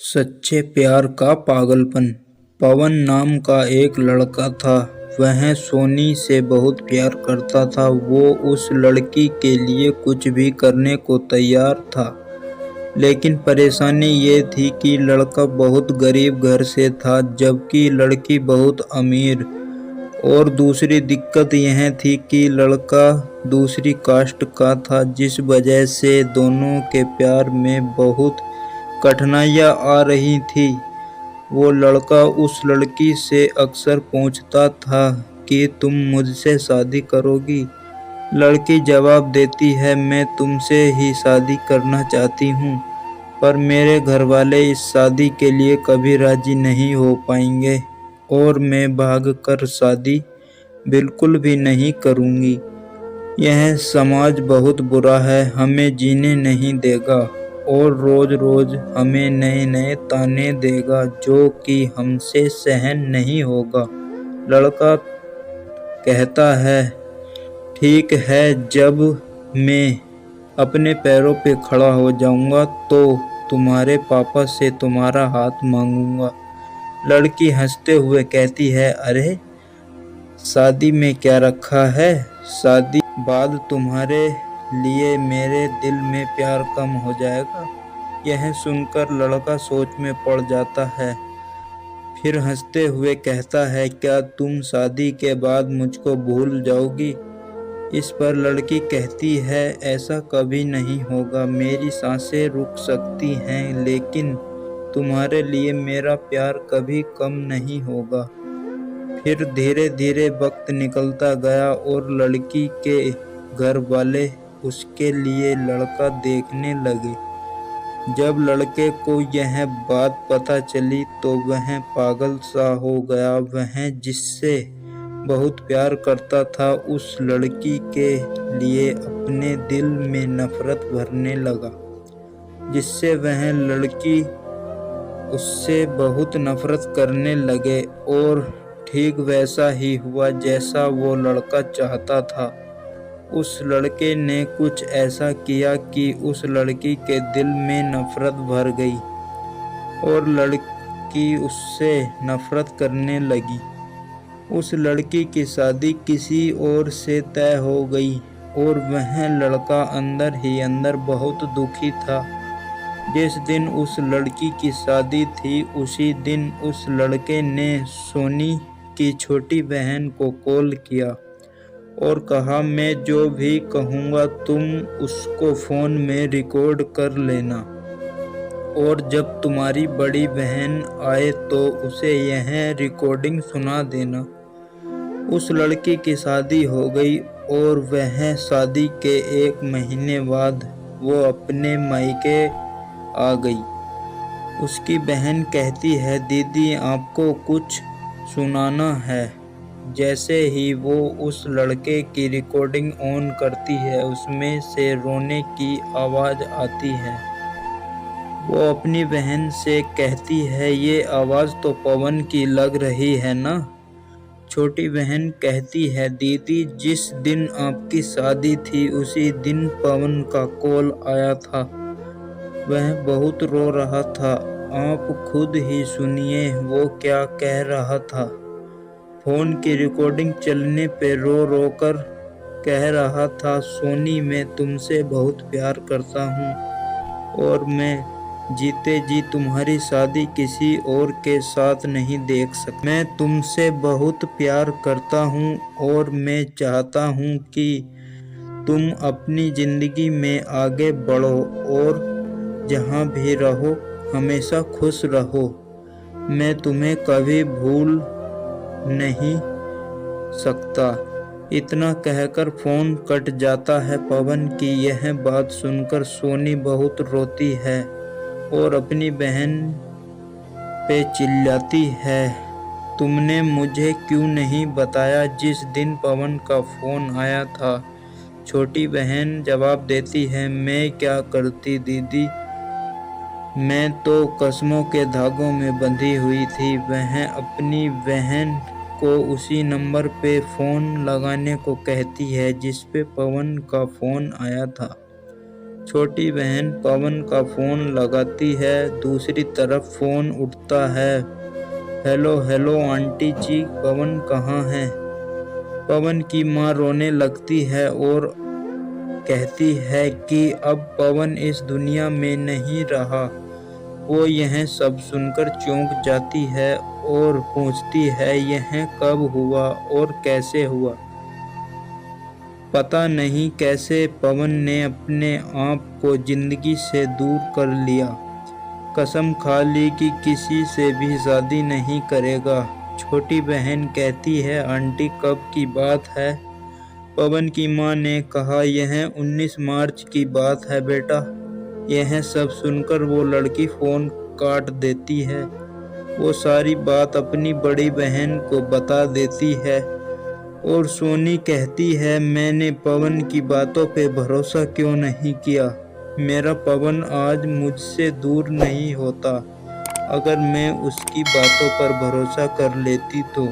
सच्चे प्यार का पागलपन। पवन नाम का एक लड़का था। वह सोनी से बहुत प्यार करता था। वो उस लड़की के लिए कुछ भी करने को तैयार था। लेकिन परेशानी ये थी कि लड़का बहुत गरीब घर से था, जबकि लड़की बहुत अमीर। और दूसरी दिक्कत यह थी कि लड़का दूसरी कास्ट का था, जिस वजह से दोनों के प्यार में बहुत कठिनाइयाँ आ रही थी। वो लड़का उस लड़की से अक्सर पूछता था कि तुम मुझसे शादी करोगी? लड़की जवाब देती है, मैं तुमसे ही शादी करना चाहती हूँ, पर मेरे घरवाले इस शादी के लिए कभी राजी नहीं हो पाएंगे और मैं भागकर शादी बिल्कुल भी नहीं करूँगी। यह समाज बहुत बुरा है, हमें जीने नहीं देगा और रोज रोज हमें नए नए ताने देगा, जो कि हमसे सहन नहीं होगा। लड़का कहता है, ठीक है, जब मैं अपने पैरों पे खड़ा हो जाऊंगा तो तुम्हारे पापा से तुम्हारा हाथ मांगूंगा। लड़की हंसते हुए कहती है, अरे शादी में क्या रखा है? शादी बाद तुम्हारे लिए मेरे दिल में प्यार कम हो जाएगा। यह सुनकर लड़का सोच में पड़ जाता है, फिर हंसते हुए कहता है, क्या तुम शादी के बाद मुझको भूल जाओगी? इस पर लड़की कहती है, ऐसा कभी नहीं होगा। मेरी सांसें रुक सकती हैं, लेकिन तुम्हारे लिए मेरा प्यार कभी कम नहीं होगा। फिर धीरे धीरे वक्त निकलता गया और लड़की के घर वाले उसके लिए लड़का देखने लगे। जब लड़के को यह बात पता चली तो वह पागल सा हो गया। वह जिससे बहुत प्यार करता था, उस लड़की के लिए अपने दिल में नफरत भरने लगा, जिससे वह लड़की उससे बहुत नफरत करने लगे। और ठीक वैसा ही हुआ जैसा वो लड़का चाहता था। उस लड़के ने कुछ ऐसा किया कि उस लड़की के दिल में नफरत भर गई और लड़की उससे नफरत करने लगी। उस लड़की की शादी किसी और से तय हो गई और वह लड़का अंदर ही अंदर बहुत दुखी था। जिस दिन उस लड़की की शादी थी, उसी दिन उस लड़के ने सोनी की छोटी बहन को कॉल किया और कहा, मैं जो भी कहूँगा तुम उसको फ़ोन में रिकॉर्ड कर लेना और जब तुम्हारी बड़ी बहन आए तो उसे यह रिकॉर्डिंग सुना देना। उस लड़की की शादी हो गई और वह शादी के 1 महीने बाद वो अपने मायके आ गई। उसकी बहन कहती है, दीदी आपको कुछ सुनाना है। जैसे ही वो उस लड़के की रिकॉर्डिंग ऑन करती है, उसमें से रोने की आवाज़ आती है। वो अपनी बहन से कहती है, ये आवाज़ तो पवन की लग रही है ना? छोटी बहन कहती है, दीदी जिस दिन आपकी शादी थी उसी दिन पवन का कॉल आया था। वह बहुत रो रहा था। आप खुद ही सुनिए वो क्या कह रहा था। फोन की रिकॉर्डिंग चलने पे रो रो कर कह रहा था, सोनी मैं तुमसे बहुत प्यार करता हूँ और मैं जीते जी तुम्हारी शादी किसी और के साथ नहीं देख सकता। मैं तुमसे बहुत प्यार करता हूँ और मैं चाहता हूँ कि तुम अपनी ज़िंदगी में आगे बढ़ो और जहाँ भी रहो हमेशा खुश रहो। मैं तुम्हें कभी भूल नहीं सकता। इतना कहकर फ़ोन कट जाता है। पवन की यह बात सुनकर सोनी बहुत रोती है और अपनी बहन पे चिल्लाती है, तुमने मुझे क्यों नहीं बताया जिस दिन पवन का फ़ोन आया था? छोटी बहन जवाब देती है, मैं क्या करती दीदी, मैं तो कसमों के धागों में बंधी हुई थी। वह अपनी बहन को उसी नंबर पे फ़ोन लगाने को कहती है जिस पे पवन का फ़ोन आया था। छोटी बहन पवन का फोन लगाती है। दूसरी तरफ फोन उठता है। हेलो हेलो आंटी जी, पवन कहाँ है? पवन की माँ रोने लगती है और कहती है कि अब पवन इस दुनिया में नहीं रहा। वो यह सब सुनकर चौंक जाती है और पूछती है, यह कब हुआ और कैसे हुआ? पता नहीं कैसे पवन ने अपने आप को जिंदगी से दूर कर लिया। कसम खा ली कि किसी से भी शादी नहीं करेगा। छोटी बहन कहती है, आंटी कब की बात है? पवन की माँ ने कहा, यह 19 मार्च की बात है बेटा। यह सब सुनकर वो लड़की फोन काट देती है। वो सारी बात अपनी बड़ी बहन को बता देती है और सोनी कहती है, मैंने पवन की बातों पे भरोसा क्यों नहीं किया? मेरा पवन आज मुझसे दूर नहीं होता। अगर मैं उसकी बातों पर भरोसा कर लेती तो